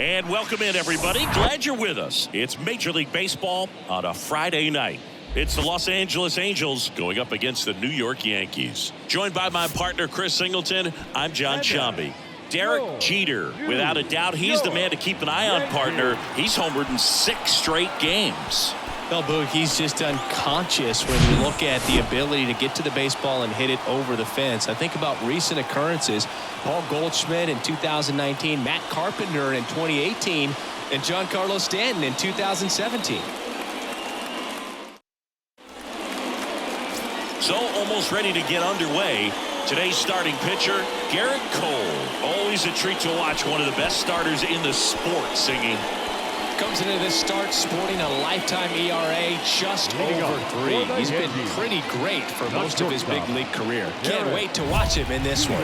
And welcome in, everybody. Glad you're with us. It's Major League Baseball on a Friday night. It's the Los Angeles Angels going up against the New York Yankees. Joined by my partner, Chris Singleton, I'm John Shambi. Derek Jeter, without a doubt, he's the man to keep an eye on, partner. He's homered in 6 straight games. Well, Boog, he's just unconscious when you look at the ability to get to the baseball and hit it over the fence. I think about recent occurrences. Paul Goldschmidt in 2019, Matt Carpenter in 2018, and Giancarlo Stanton in 2017. So almost ready to get underway. Today's starting pitcher, Garrett Cole. Always a treat to watch one of the best starters in the sport singing. Comes into this start sporting a lifetime ERA just over 3. He's been pretty great for most of his big league career. Can't wait to watch him in this one.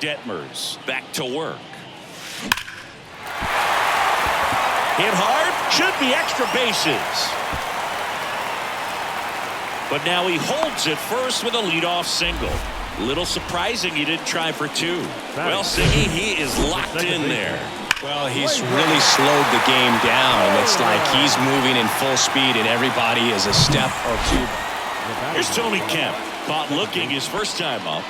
Detmers back to work. Hit hard, should be extra bases. But now he holds it first with a leadoff single. Little surprising he didn't try for 2. Well, Siggy, he is locked in there. Well, he's really slowed the game down. It's like he's moving in full speed and everybody is a step or 2. Here's Tony Kemp. Caught looking his first time up.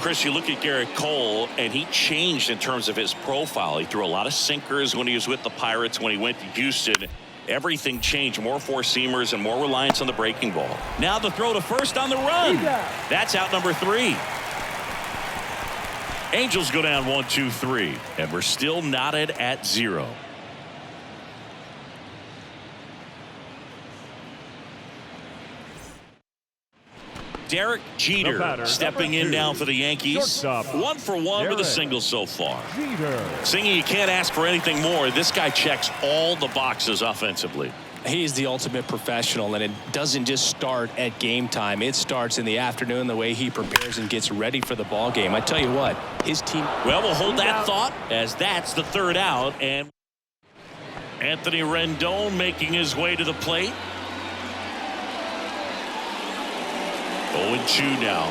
Chris, you look at Garrett Cole, and he changed in terms of his profile. He threw a lot of sinkers when he was with the Pirates. When he went to Houston, everything changed. More four-seamers and more reliance on the breaking ball. Now the throw to first on the run. That's out number 3. Angels go down 1-2-3, and we're still knotted at 0. Derek Jeter stepping in now for the Yankees. 1 for 1 with a single so far. Singy, you can't ask for anything more. This guy checks all the boxes offensively. He's the ultimate professional, and it doesn't just start at game time. It starts in the afternoon, the way he prepares and gets ready for the ball game. I tell you what, his team... Well, we'll hold that thought as that's the 3rd out, and Anthony Rendon making his way to the plate. 0-2 now.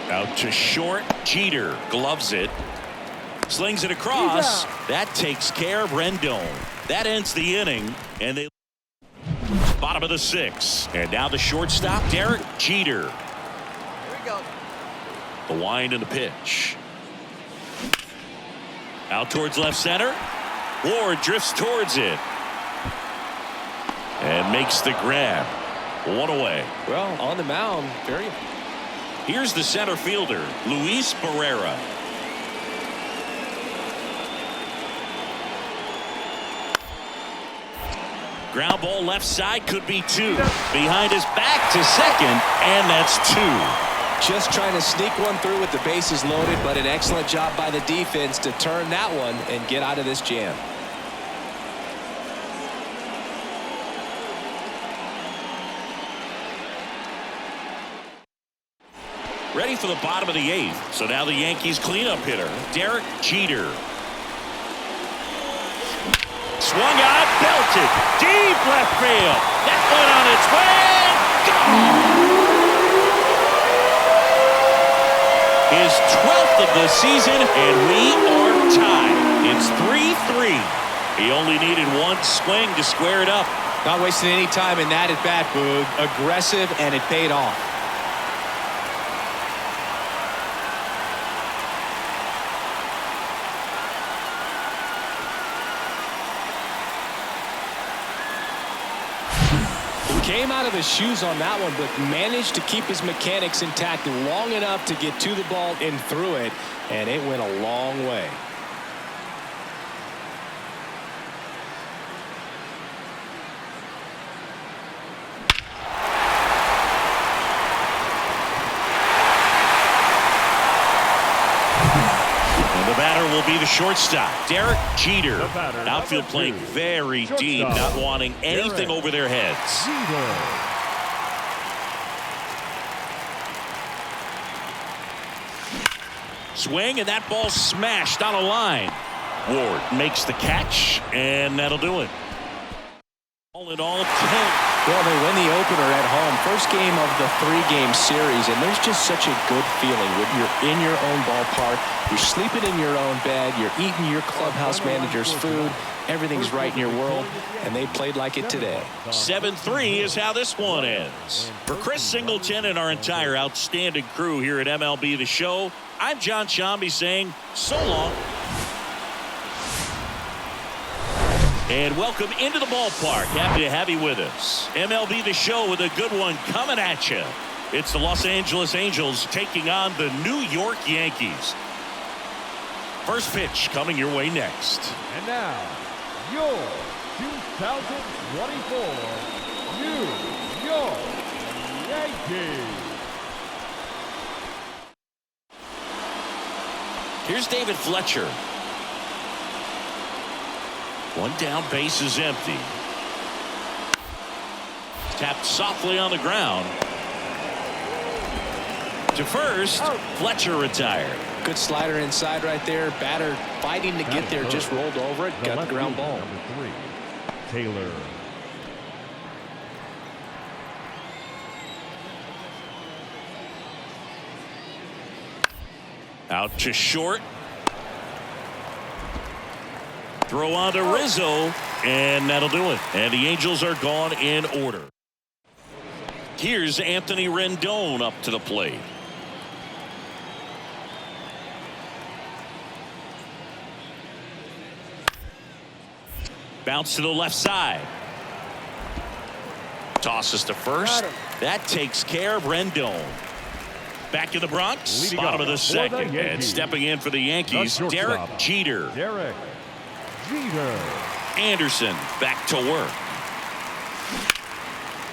Out to short. Jeter gloves it. Slings it across. That takes care of Rendon. That ends the inning. And they bottom of the 6th. And now the shortstop, Derek Jeter. Here we go. The wind and the pitch. Out towards left center. Ward drifts towards it. And makes the grab. 1 away. Well, on the mound, very. Here's the center fielder, Luis Barrera. Ground ball left side, could be 2. Behind his back to second, and that's 2. Just trying to sneak one through with the bases loaded, but an excellent job by the defense to turn that one and get out of this jam. Ready for the bottom of the 8th. So now the Yankees cleanup hitter, Derek Jeter. Swung out, belted, deep left field. That one on its way. Gone. His 12th of the season, and we are tied. It's 3-3. He only needed 1 swing to square it up. Not wasting any time in that at bat, Boog. Aggressive, and it paid off. Came out of his shoes on that one, but managed to keep his mechanics intact long enough to get to the ball and through it, and it went a long way. Will be the shortstop, Derek Jeter. Outfield playing very deep, not wanting anything over their heads. Swing, and that ball smashed on a line. Ward makes the catch, and that'll do it. All in all, 10. Well, they win the opener at home. First game of the 3-game series, and there's just such a good feeling when you're in your own ballpark, you're sleeping in your own bed, you're eating your clubhouse manager's food, everything's right in your world, and they played like it today. 7-3 is how this one ends. For Chris Singleton and our entire outstanding crew here at MLB The Show, I'm John Shambi saying so long. And welcome into the ballpark. Happy to have you with us. MLB The Show with a good one coming at you. It's the Los Angeles Angels taking on the New York Yankees. First pitch coming your way next. And now, your 2024 New York Yankees. Here's David Fletcher. One down, base is empty. Tapped softly on the ground. To first, Fletcher retired. Good slider inside right there. Batter fighting to get there, just rolled over it, got the ground ball. Number 3, Taylor. Out to short. Throw on to Rizzo, and that'll do it. And the Angels are gone in order. Here's Anthony Rendon up to the plate. Bounce to the left side. Tosses to first. That takes care of Rendon. Back in the Bronx, bottom of the second. And stepping in for the Yankees, Derek Jeter. Derek Jeter. Anderson back to work.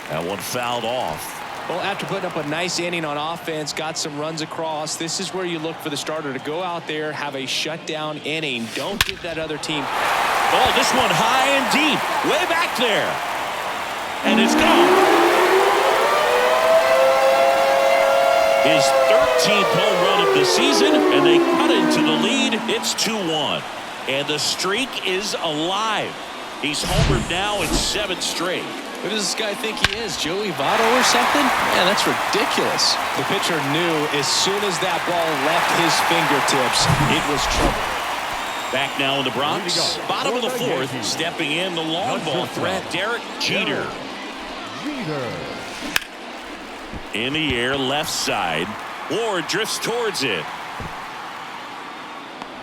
That one fouled off. Well, after putting up a nice inning on offense, got some runs across, this is where you look for the starter to go out there, have a shutdown inning. Don't give that other team. Oh, this one high and deep, way back there. And it's gone. His 13th home run of the season, and they cut into the lead. It's 2-1. And the streak is alive. He's homered now in 7 straight. Who does this guy think he is, Joey Votto or something? Man, that's ridiculous. The pitcher knew as soon as that ball left his fingertips, it was trouble. Back now in the Bronx, bottom of the 4th, stepping in the long ball threat, Derek Jeter. In the air, left side. Ward drifts towards it.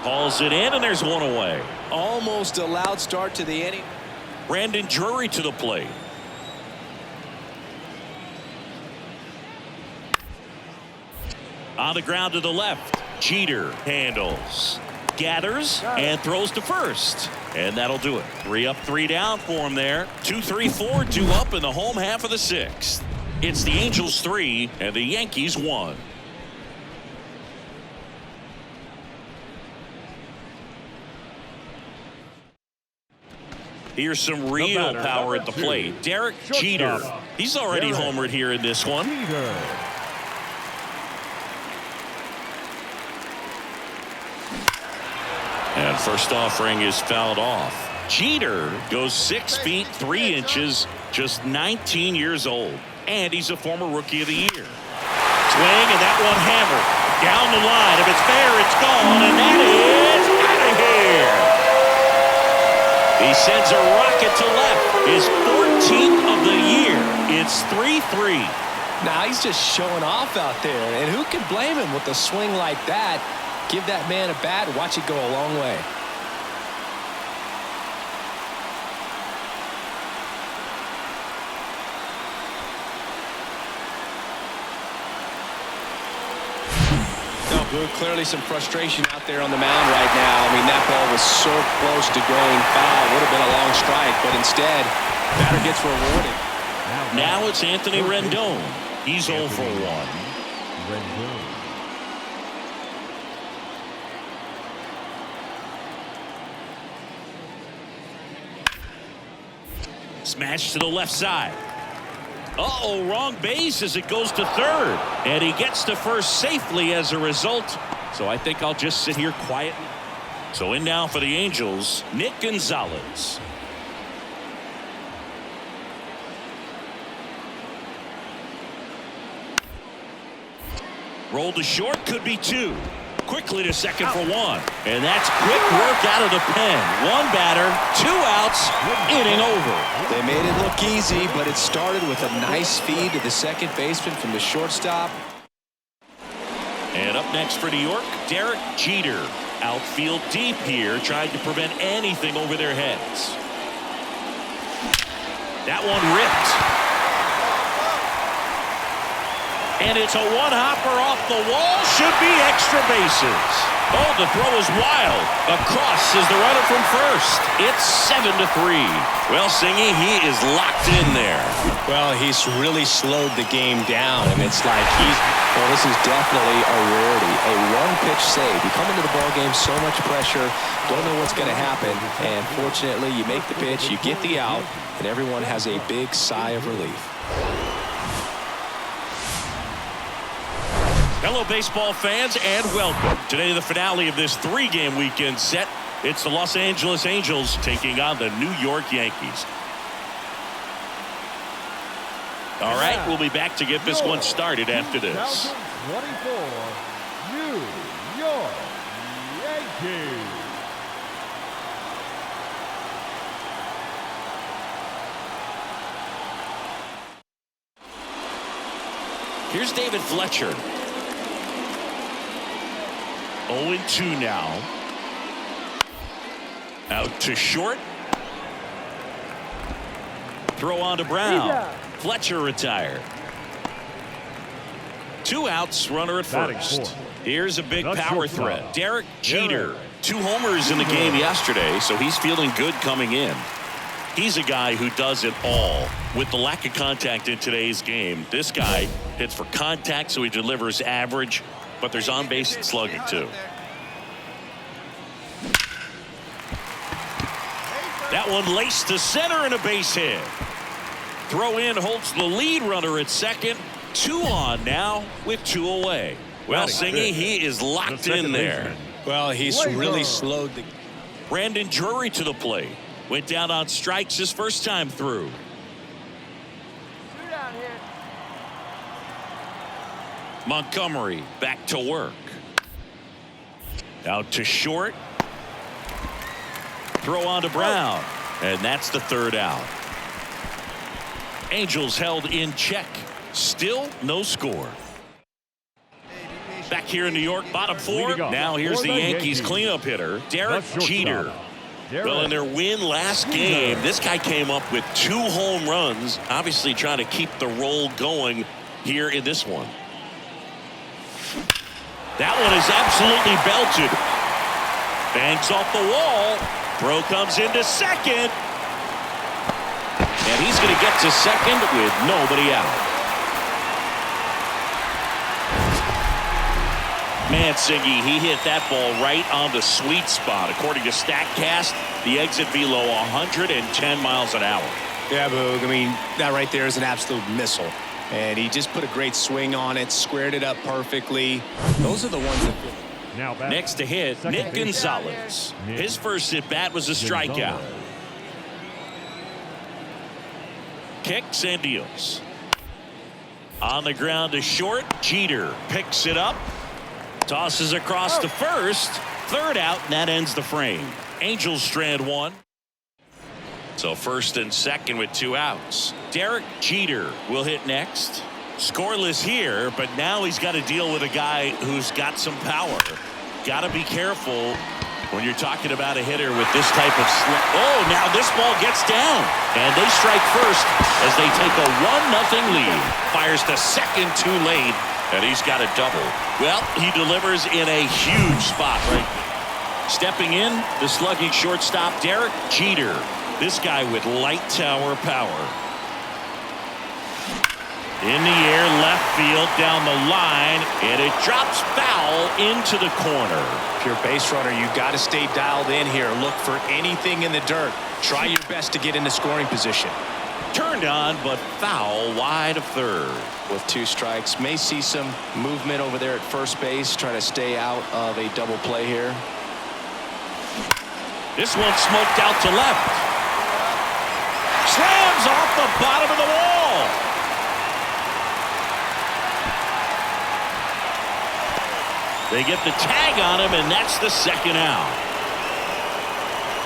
Calls it in, and there's one away. Almost a loud start to the inning. Brandon Drury to the plate. On the ground to the left. Jeter handles. Gathers and throws to first. And that'll do it. 3 up, 3 down for him there. 2, 3, 4, 2 up in the home half of the 6th. It's the Angels 3 and the Yankees 1. Here's some real power at the plate. Derek Jeter. He's already homered here in this one. And first offering is fouled off. Jeter goes 6 feet 3 inches, just 19 years old. And he's a former Rookie of the Year. Swing, and that one hammered. Down the line. If it's fair, it's gone. And that is out of here. He sends a rocket to left. His 14th of the year. It's 3-3. Now he's just showing off out there. And who can blame him with a swing like that? Give that man a bat, watch it go a long way. No good. Clearly some frustration out there on the mound right now. I mean, that ball was so close to going foul. Would have been a long strike, but instead, batter gets rewarded. Now it's Anthony Rendon. He's 0 for 1. Rendon. Smash to the left side. Uh-oh, wrong base as it goes to third. And he gets to first safely as a result. So I think I'll just sit here quietly. So in now for the Angels, Nick Gonzalez. Roll to short, could be 2. Quickly to second for 1. And that's quick work out of the pen. 1 batter, 2 outs, inning over. They made it look easy, but it started with a nice feed to the second baseman from the shortstop. And up next for New York, Derek Jeter. Outfield deep here, trying to prevent anything over their heads. That one ripped. And it's a one-hopper off the wall. Should be extra bases. Oh, the throw is wild. Across is the runner from first. It's 7-3. Well, Singy, he is locked in there. Well, he's really slowed the game down, and it's like this is definitely a rarity. A one-pitch save. You come into the ball game, so much pressure, don't know what's going to happen, and fortunately, you make the pitch, you get the out, and everyone has a big sigh of relief. Hello, baseball fans, and welcome. Today, the finale of this 3-game weekend set. It's the Los Angeles Angels taking on the New York Yankees. All right, we'll be back to get this one started after this. 2024 New York Yankees. Here's David Fletcher. 0-2 now. Out to short. Throw on to Brown. Fletcher retired. 2 outs, runner at first. Here's a big power threat. Derek Jeter. 2 homers in the game yesterday, so he's feeling good coming in. He's a guy who does it all. With the lack of contact in today's game, this guy hits for contact, so he delivers average, but there's on-base and slugging too. That one laced to center and a base hit. Throw in holds the lead runner at second. 2 on now with 2 away. Well, Singy, he is locked in there. Well, he's really slowed the... Brandon Drury to the plate. Went down on strikes his first time through. Montgomery back to work. Out to short. Throw on to Brown. And that's the 3rd out. Angels held in check. Still no score. Back here in New York, bottom 4. Now here's the Yankees cleanup hitter, Derek Jeter. Well, in their win last game, this guy came up with 2 home runs, obviously trying to keep the roll going here in this one. That one is absolutely belted. Bangs off the wall. Throw comes into second. And he's going to get to second with nobody out. Man, Singy, he hit that ball right on the sweet spot. According to StatCast, the exit velo 110 miles an hour. Yeah, Boog. I mean, that right there is an absolute missile. And he just put a great swing on it, squared it up perfectly. Those are the ones that... Now back. Next to hit, Nick Gonzalez. His first at-bat was a strikeout. Kicks and deals. On the ground to short. Jeter picks it up. Tosses across to first. 3rd out, and that ends the frame. Angels strand 1. So first and second with 2 outs. Derek Jeter will hit next. Scoreless here, but now he's got to deal with a guy who's got some power. Got to be careful when you're talking about a hitter with this type of Oh, now this ball gets down. And they strike first as they take a 1-0 lead. Fires the second too late, and he's got a double. Well, he delivers in a huge spot right there. Stepping in, the slugging shortstop, Derek Jeter. This guy with light tower power. In the air, left field, down the line, and it drops foul into the corner. If you're a base runner, you got to stay dialed in here. Look for anything in the dirt. Try your best to get into scoring position. Turned on, but foul wide of third. With 2 strikes, may see some movement over there at first base. Try to stay out of a double play here. This one smoked out to left. Slams off the bottom of the wall. They get the tag on him, and that's the second out.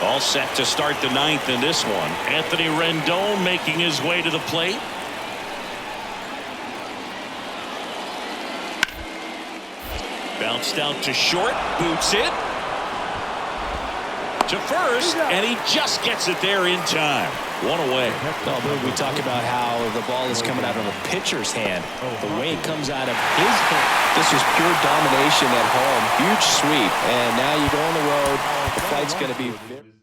All set to start the ninth in this one. Anthony Rendon making his way to the plate. Bounced out to short, boots it to first, and he just gets it there in time. One away. We talk about how the ball is coming out of a pitcher's hand. The way it comes out of his hand, this was pure domination at home. Huge sweep, and now you go on the road. The flight's going to be very...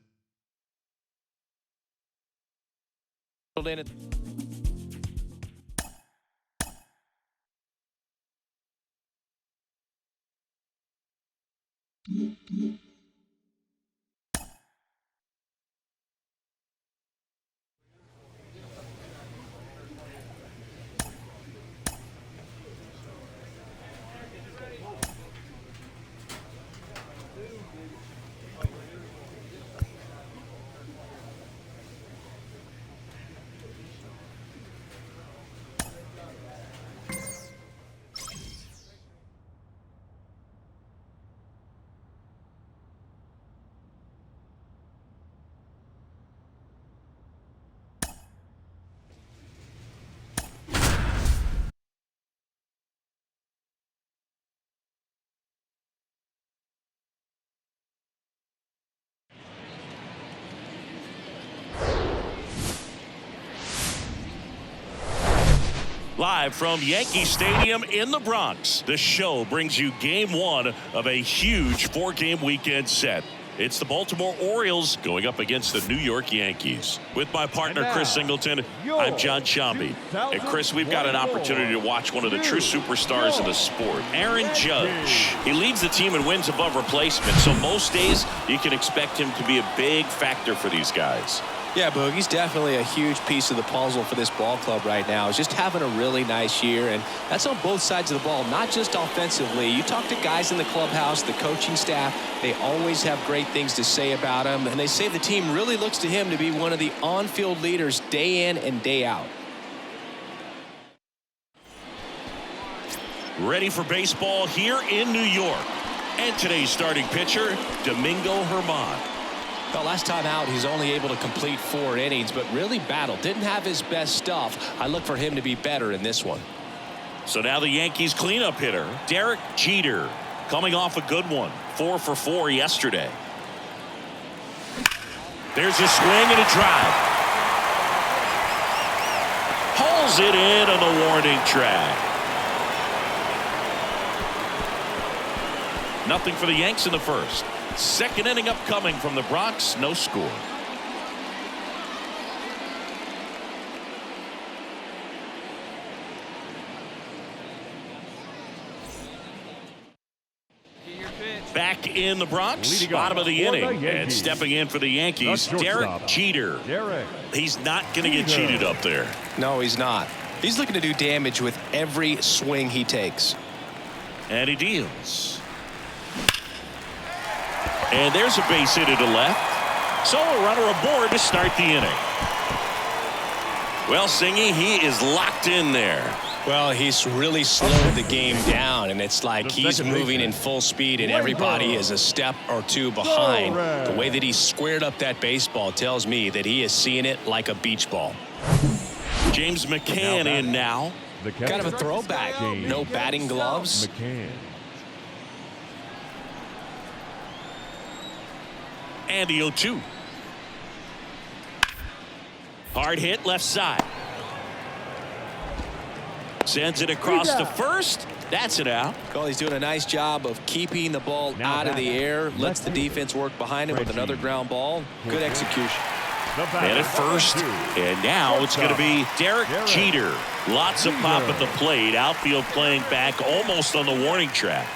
Live from Yankee Stadium in the Bronx, the show brings you game one of a huge four-game weekend set. It's the Baltimore Orioles going up against the New York Yankees. With my partner, Chris Singleton, I'm John Sciambi. And Chris, we've got an opportunity to watch one of the true superstars of the sport, Aaron Judge. He leads the team in wins above replacement, so most days you can expect him to be a big factor for these guys. Yeah, Boog, he's definitely a huge piece of the puzzle for this ball club right now. He's just having a really nice year, and that's on both sides of the ball, not just offensively. You talk to guys in the clubhouse, the coaching staff, they always have great things to say about him, and they say the team really looks to him to be one of the on-field leaders day in and day out. Ready for baseball here in New York. And today's starting pitcher, Domingo Germán. Well, last time out, he's only able to complete 4 innings, but really battled. Didn't have his best stuff. I look for him to be better in this one. So now the Yankees cleanup hitter, Derek Jeter, coming off a good one. 4 for 4 yesterday. There's a swing and a drive. Pulls it in on the warning track. Nothing for the Yanks in the first. Second inning upcoming from the Bronx, no score. Back in the Bronx, bottom of the inning, and stepping in for the Yankees, Derek Jeter. He's not going to get cheated up there. No, he's not. He's looking to do damage with every swing he takes. And he deals. And there's a base hit to the left. So a runner aboard to start the inning. Well, Singy, he is locked in there. Well, he's really slowed the game down, and it's like he's moving in full speed, and everybody is a step or two behind. The way that he squared up that baseball tells me that he is seeing it like a beach ball. James McCann in now. Kind of a throwback. No batting gloves. And the 0-2. Hard hit left side. Sends it across to first. That's it out. Well, he's doing a nice job of keeping the ball out of the air. Lets the defense work behind him with another ground ball. Good execution. And at first. And now it's going to be Derek Jeter. Lots of pop at the plate. Outfield playing back almost on the warning track.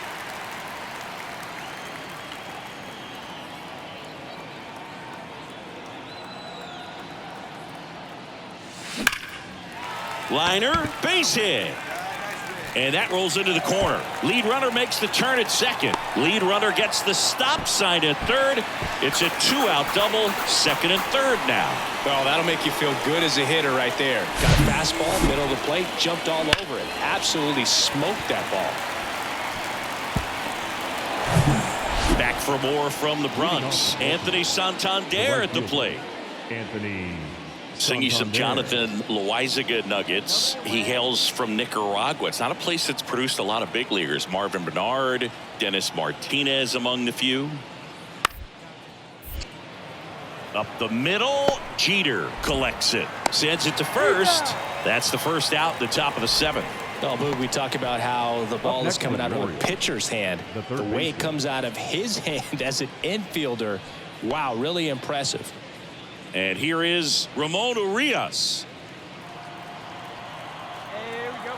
Liner, base hit. And that rolls into the corner. Lead runner makes the turn at second. Lead runner gets the stop sign at third. It's a 2-out double, second and third now. Well, that'll make you feel good as a hitter right there. Got a fastball, middle of the plate, jumped all over it. Absolutely smoked that ball. for more from the Bronx. Anthony Santander at the plate. Anthony Singing some Santander. Jonathan Loaizaga nuggets. He hails from Nicaragua. It's not a place that's produced a lot of big leaguers. Marvin Bernard, Dennis Martinez among the few. Up the middle, Jeter collects it. Sends it to first. That's the first out, the top of the 7th. Oh, Boog, we talk about how the ball is next coming for out the of a Orioles, pitcher's hand. the The way it baseman. comes out of his hand as an infielder, wow, really impressive. And here is Ramon Urias. Here we go.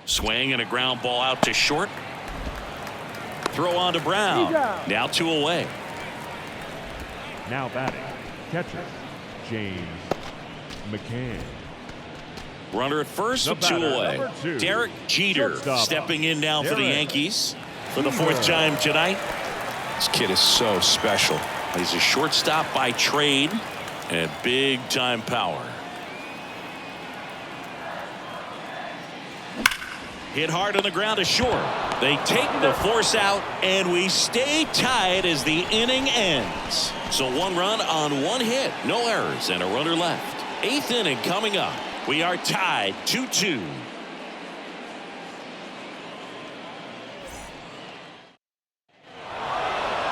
Swing and a ground ball out to short. Throw on to Brown. Now 2 away. Now batting, catcher, James McCann. Runner at first The with 2 batter, away. number 2, Derek Jeter shortstop, stepping in now for the Derek Yankees for the 4th time tonight. This kid is so special. He's a shortstop by trade and big time power. Hit hard on the ground to short. They take the force out and we stay tied as the inning ends. So 1 run on 1 hit, no errors and a runner left. 8th inning coming up. We are tied 2-2.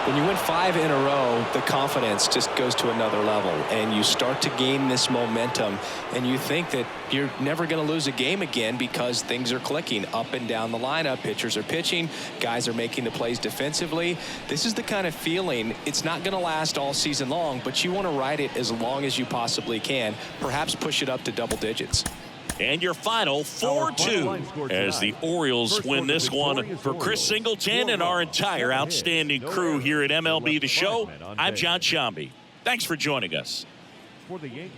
When you win 5 in a row, the confidence just goes to another level, and you start to gain this momentum, and you think that you're never going to lose a game again because things are clicking up and down the lineup. Pitchers are pitching, guys are making the plays defensively. This is the kind of feeling, it's not going to last all season long, but you want to ride it as long as you possibly can, perhaps push it up to double digits. And your final 4-2 as the Orioles win this one. For Chris Singleton and our entire outstanding crew here at MLB The Show, I'm John Shambi. Thanks for joining us. For the Yankees,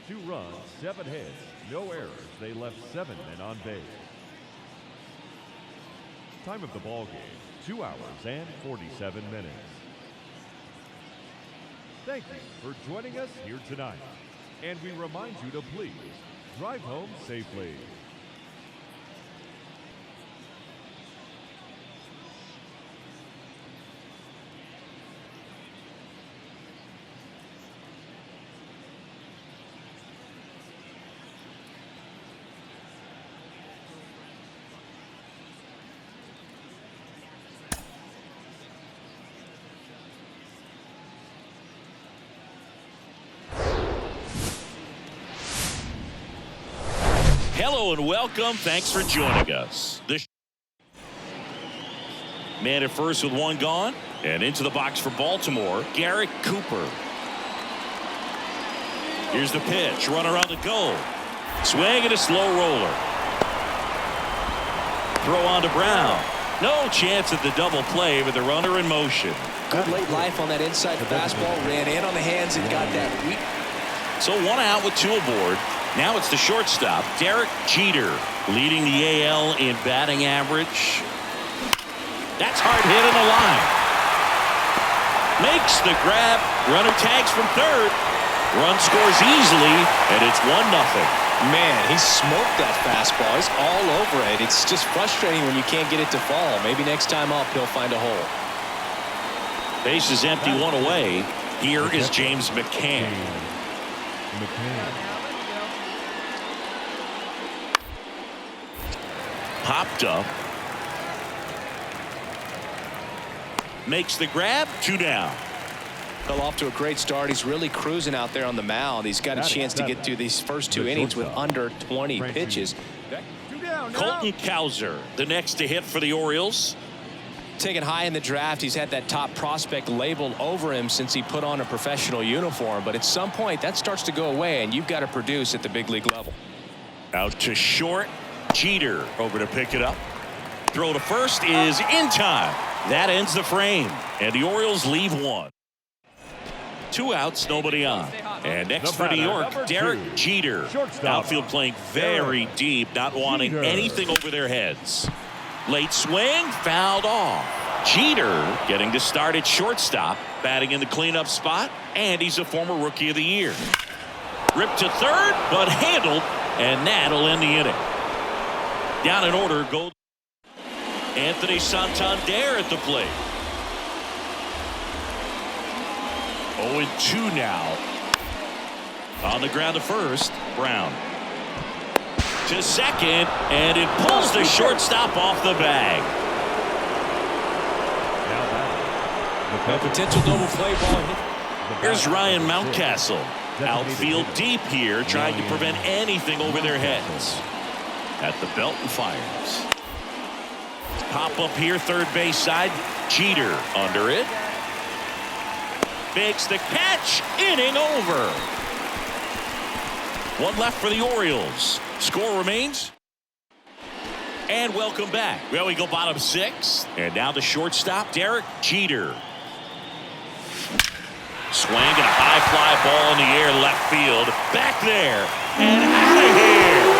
2 runs, 7 hits, no errors. They left 7 men on base. Time of the ball game, 2 hours and 47 minutes. Thank you for joining us here tonight. And we remind you to please drive home safely. Hello and welcome. Thanks for joining us. Man at first with 1 gone. And into the box for Baltimore, Garrett Cooper. Here's the pitch. Runner on the go. Swing and a slow roller. Throw on to Brown. No chance at the double play with the runner in motion. Good late life on that inside fastball, ran in on the hands and got that weak. So 1 out with 2 aboard. Now it's the shortstop, Derek Jeter, leading the AL in batting average. That's hard hit in the line. Makes the grab. Runner tags from third. Run scores easily, and it's 1-0. Man, he smoked that fastball. He's all over it. It's just frustrating when you can't get it to fall. Maybe next time up he'll find a hole. Base is empty, 1 away. Here is James McCann. Popped up. Makes the grab. 2 down. Fell off to a great start. He's really cruising out there on the mound. He's got a chance to get through these first 2 innings with under 20 pitches. Colton Cowser, the next to hit for the Orioles. Taken high in the draft, he's had that top prospect labeled over him since he put on a professional uniform. But at some point, that starts to go away, and you've got to produce at the big league level. Out to short. Jeter over to pick it up. Throw to first is in time. That ends the frame. And the Orioles leave 1. 2 outs, nobody on. And next for New York, Derek Jeter. Outfield playing very deep, not wanting anything over their heads. Late swing, fouled off. Jeter getting to start at shortstop, batting in the cleanup spot, and he's a former Rookie of the Year. Ripped to third, but handled, and that'll end the inning. Down in order, go Anthony Santander at the plate. 0-2 now. On the ground to first, Brown. To second, and it pulls the shortstop off the bag. A potential double play ball hit. Here's Ryan Mountcastle. Outfield deep here, trying to prevent anything over their heads. At the belt and fires. Pop up here, third base side. Jeter under it. Makes the catch. Inning over. One left for the Orioles. Score remains. And welcome back. Well, we go bottom 6. And now the shortstop, Derek Jeter. Swing and a high fly ball in the air, left field. Back there. And out of here.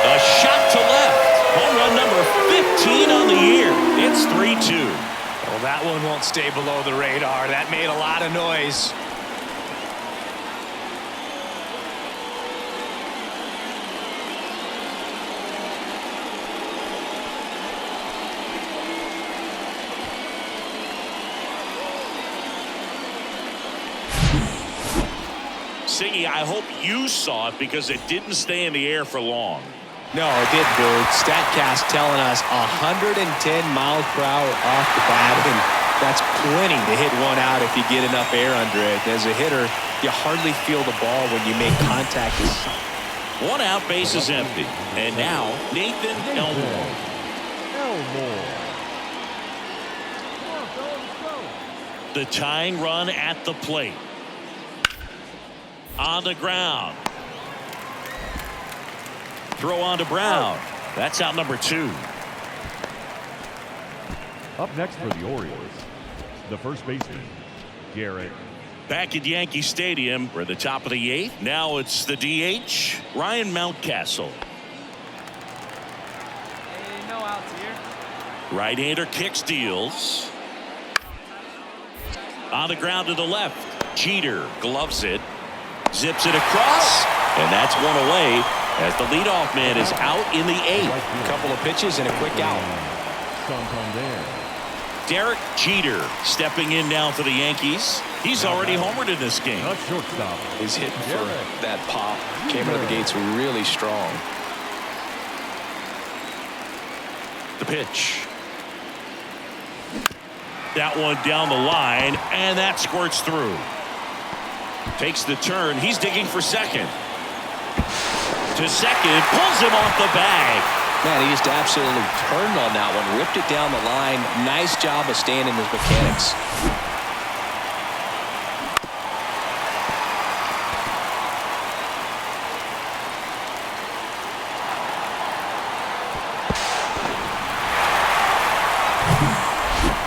A shot to left. Home run number 15 on the year. It's 3-2. Well, that one won't stay below the radar. That made a lot of noise. Siggy, I hope you saw it because it didn't stay in the air for long. No, it didn't, dude. StatCast telling us 110 miles per hour off the bat, and that's plenty to hit one out if you get enough air under it. As a hitter, you hardly feel the ball when you make contact. One out, base is empty. And now, Nathan Elmore. The tying run at the plate. On the ground. Throw on to Brown. That's out number 2. Up next for the Orioles, the first baseman, Garrett. Back at Yankee Stadium, we're at the top of the 8th. Now it's the DH, Ryan Mountcastle. Hey, no outs here. Right-hander kicks, deals. On the ground to the left. Jeter gloves it. Zips it across. And that's one away as the leadoff man is out in the 8th. A couple of pitches and a quick out. Derek Jeter stepping in now for the Yankees. He's already homered in this game. He's hitting for that pop. Came out of the gates really strong. The pitch. That one down the line, and that squirts through. Takes the turn. He's digging for second. To second, pulls him off the bag. Man, he just absolutely turned on that one, ripped it down the line. Nice job of staying in his mechanics.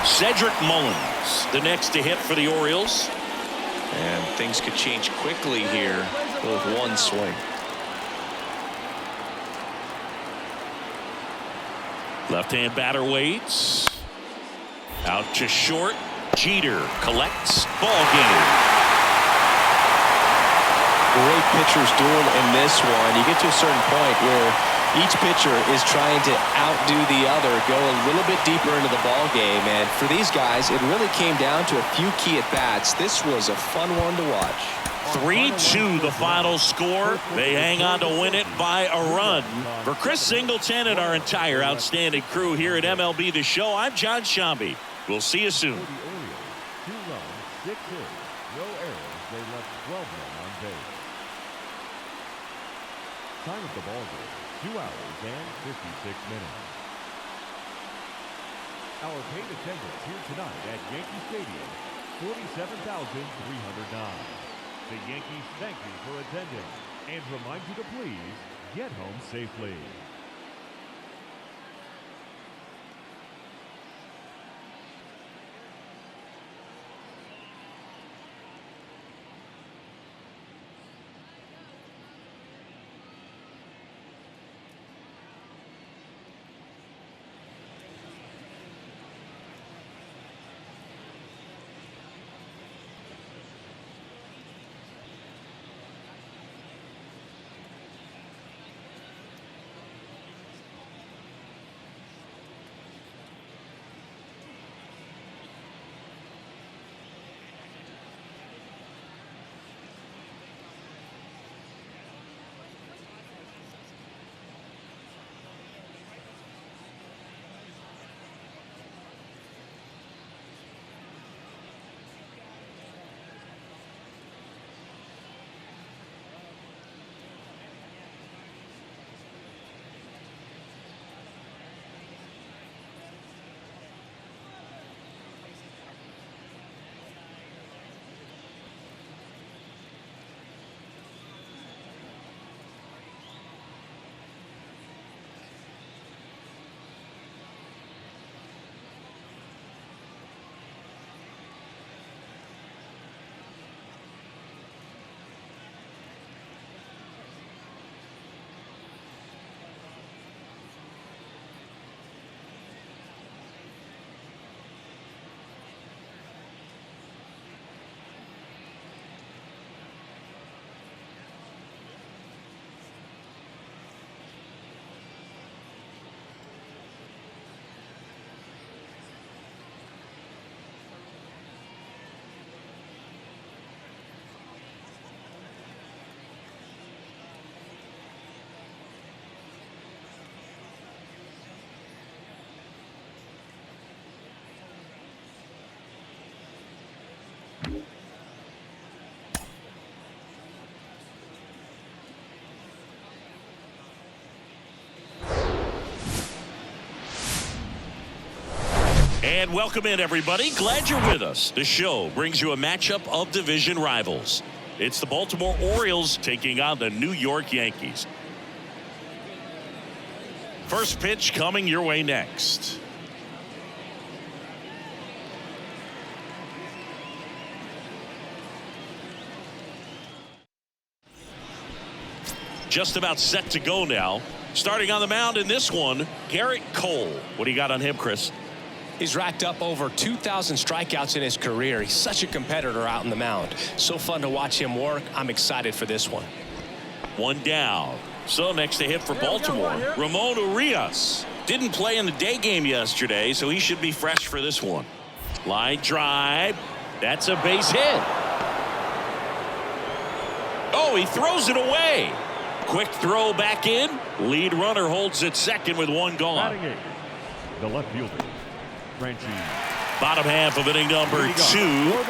Cedric Mullins, the next to hit for the Orioles. And things could change quickly here with one swing. Left-hand batter waits. Out to short. Jeter collects. Ball game. Great pitcher's duel in this one. You get to a certain point where each pitcher is trying to outdo the other, go a little bit deeper into the ball game. And for these guys, it really came down to a few key at-bats. This was a fun one to watch. 3-2 the final score. They hang on to win it by a run. For Chris Singleton and our entire outstanding crew here at MLB The Show, I'm John Shambi. We'll see you soon. For the Orioles, 2 runs, 6 hits, no errors. They left 12 men on base. Time of the ball game, 2 hours and 56 minutes. Our paid attendance here tonight at Yankee Stadium, 47,309. The Yankees thank you for attending and remind you to please get home safely. And welcome in, everybody. Glad you're with us. The show brings you a matchup of division rivals. It's the Baltimore Orioles taking on the New York Yankees. First pitch coming your way next. Just about set to go now. Starting on the mound in this one, Garrett Cole. What do you got on him, Chris? He's racked up over 2,000 strikeouts in his career. He's such a competitor out in the mound. So fun to watch him work. I'm excited for this one. One down. So next to hit for Baltimore, Ramon Urias. Didn't play in the day game yesterday, so he should be fresh for this one. Line drive. That's a base hit. Oh, he throws it away. Quick throw back in. Lead runner holds at second with one gone. Batting eighth, the left fielder, Franchi. Bottom half of inning number 2.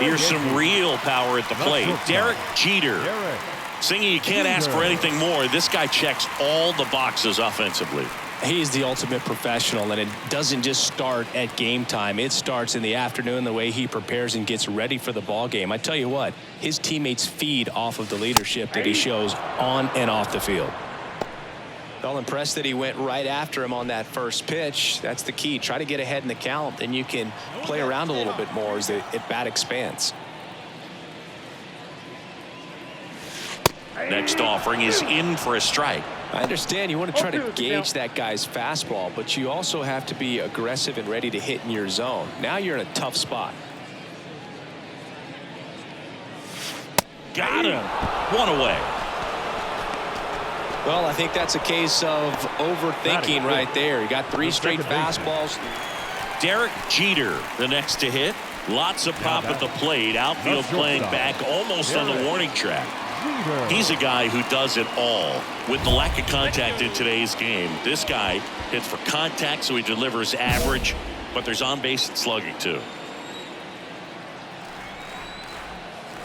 Here's some real power at the plate. Derek Jeter. Singing, you can't ask for anything more. This guy checks all the boxes offensively. He's the ultimate professional, and it doesn't just start at game time. It starts in the afternoon, the way he prepares and gets ready for the ball game. I tell you what, his teammates feed off of the leadership that he shows on and off the field. All impressed that he went right after him on that first pitch. That's the key. Try to get ahead in the count, then you can play around a little bit more as the at-bat expands. Next offering is in for a strike. I understand you want to try to gauge that guy's fastball, but you also have to be aggressive and ready to hit in your zone. Now you're in a tough spot. Got him. One away. Well, I think that's a case of overthinking right there. He got 3 straight fastballs. Derek Jeter, the next to hit. Lots of pop at the plate. Outfield playing back almost on the warning track. He's a guy who does it all. With the lack of contact in today's game, this guy hits for contact, so he delivers average, but there's on-base slugging too.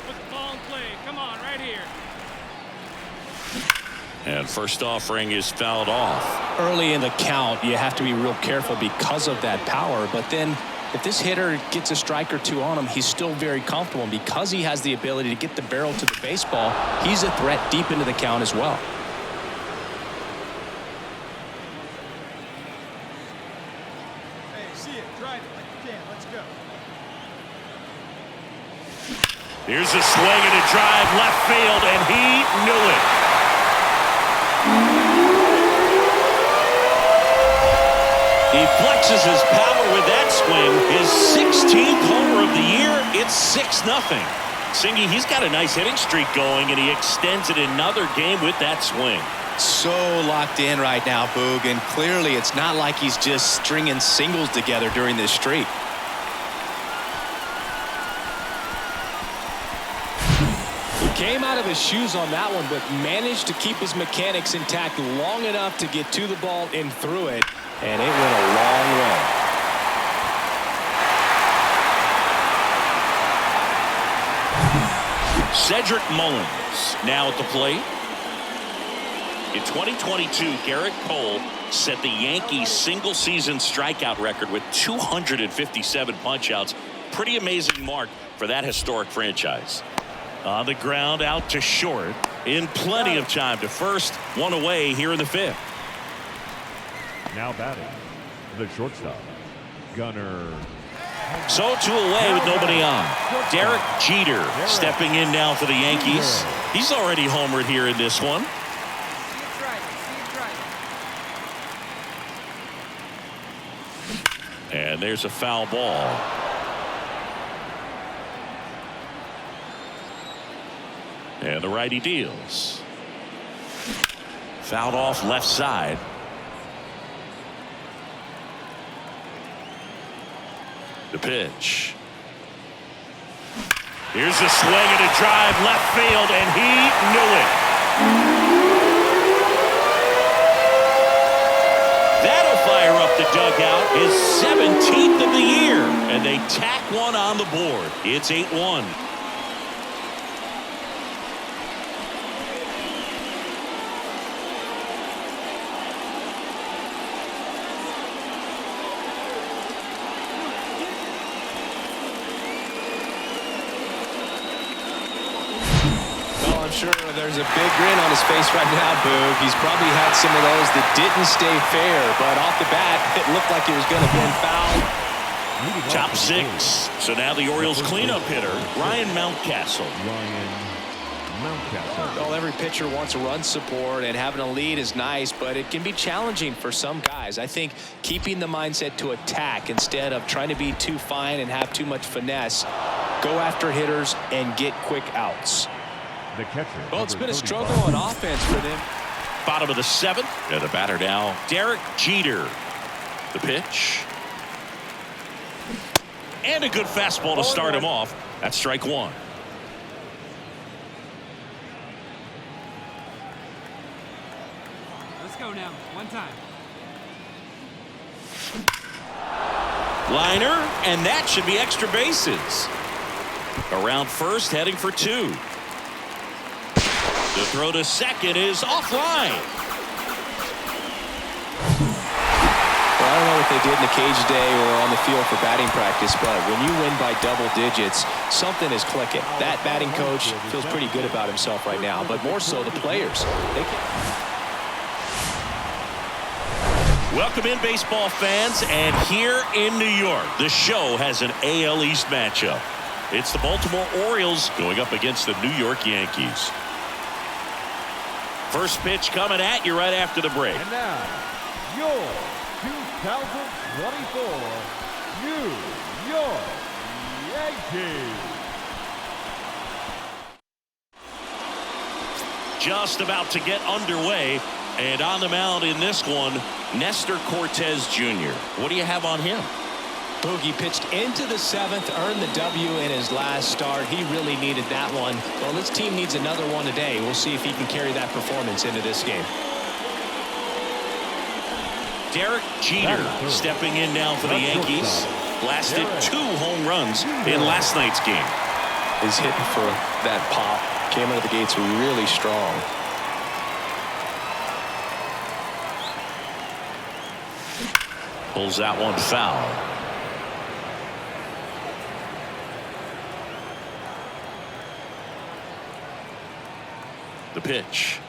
Put the ball in play. Come on, right here. And first offering is fouled off. Early in the count, you have to be real careful because of that power, but then if this hitter gets a strike or two on him, he's still very comfortable. And because he has the ability to get the barrel to the baseball, he's a threat deep into the count as well. Hey, see it. Drive it like you can. Let's go. Here's a swing and a drive left field, and he knew it. He flexes his power with that swing. His 16th homer of the year. It's 6-0. Singy, he's got a nice hitting streak going, and he extends it another game with that swing. So locked in right now, Boog, and clearly it's not like he's just stringing singles together during this streak. He came out of his shoes on that one, but managed to keep his mechanics intact long enough to get to the ball and through it. And it went a long way. Cedric Mullins now at the plate. In 2022, Garrett Cole set the Yankees single-season strikeout record with 257 punch-outs. Pretty amazing mark for that historic franchise. On the ground, out to short. In plenty of time to first. One away here in the 5th. Now batting, the shortstop, Gunnar. So 2 away with nobody on. Derek Jeter stepping in now for the Yankees. He's already homered here in this one. See it right. See it right. And there's a foul ball. And the righty deals. Fouled off left side. The pitch. Here's a swing and a drive left field, and he knew it. That'll fire up the dugout. His 17th of the year, and they tack one on the board. It's 8-1. a big grin on his face right now, Boog. He's probably had some of those that didn't stay fair, but off the bat, it looked like it was going to be fouled. Top 6. So now the Orioles cleanup hitter, Ryan Mountcastle. Well, every pitcher wants a run support, and having a lead is nice, but it can be challenging for some guys. I think keeping the mindset to attack instead of trying to be too fine and have too much finesse, go after hitters and get quick outs. The catcher. Well, it's been a struggle on offense for them. Bottom of the 7th. And the batter now, Derek Jeter. The pitch. And a good fastball to start him off. That's strike 1. Let's go now. One time. Liner, and that should be extra bases. Around first, heading for 2. The throw to second is offline. Well, I don't know what they did in the cage today or on the field for batting practice, but when you win by double digits, something is clicking. That batting coach feels pretty good about himself right now, but more so the players. Welcome in, baseball fans, and here in New York, the show has an AL East matchup. It's the Baltimore Orioles going up against the New York Yankees. First pitch coming at you right after the break. And now, your 2024 New York Yankees. Just about to get underway, and on the mound in this one, Nestor Cortez Jr. What do you have on him? Boogie pitched into the 7th, earned the W in his last start. He really needed that one. Well, this team needs another one today. We'll see if he can carry that performance into this game. Derek Jeter stepping in now for the Yankees. Blasted 2 home runs in last night's game. He's hitting for that pop. Came out of the gates really strong. Pulls that one foul. The pitch.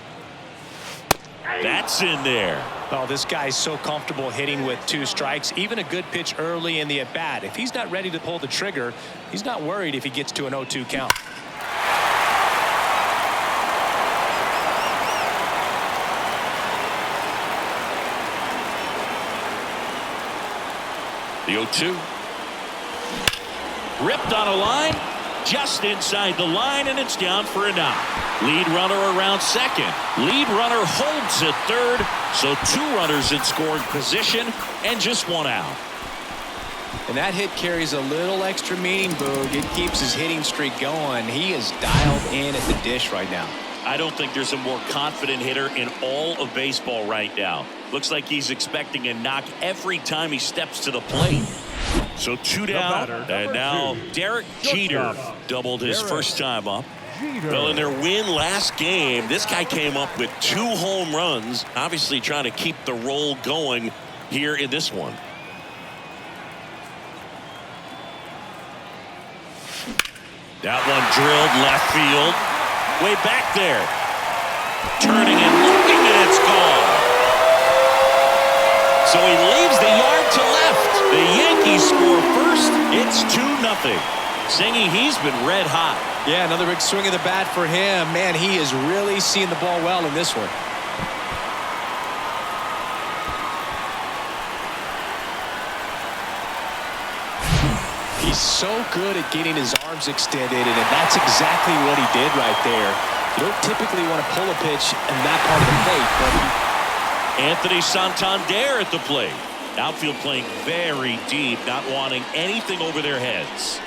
That's in there. Oh, this guy's so comfortable hitting with 2 strikes. Even a good pitch early in the at-bat. If he's not ready to pull the trigger, he's not worried if he gets to an 0-2 count. The 0-2. Ripped on a line. Just inside the line, and it's down for a knock. Lead runner around second. Lead runner holds at third. So 2 runners in scoring position and just 1 out. And that hit carries a little extra meaning, Boog. It keeps his hitting streak going. He is dialed in at the dish right now. I don't think there's a more confident hitter in all of baseball right now. Looks like he's expecting a knock every time he steps to the plate. So 2 down, and now Derek Jeter doubled his first time up. Well, in their win last game, this guy came up with 2 home runs, obviously trying to keep the roll going here in this one. That one drilled left field. Way back there. Turning and looking, and it's gone. So he leaves the yard to left. The Yankees score first. It's 2-0. Singy, he's been red hot. Yeah, another big swing of the bat for him. Man, he is really seeing the ball well in this one. He's so good at getting his arms extended, and that's exactly what he did right there. You don't typically want to pull a pitch in that part of the plate, but Anthony Santander at the plate. Outfield playing very deep, not wanting anything over their heads.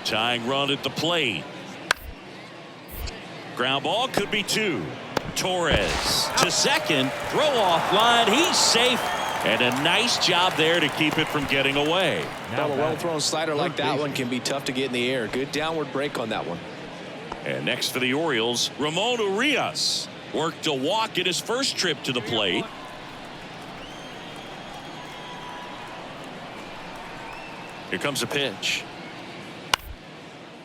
Tying run at the plate. Ground ball could be 2. Torres to second. Throw off line. He's safe. And a nice job there to keep it from getting away. Well, a well-thrown slider like that one can be tough to get in the air. Good downward break on that one. And next for the Orioles, Ramon Urias worked a walk at his first trip to the plate. Here comes a pitch.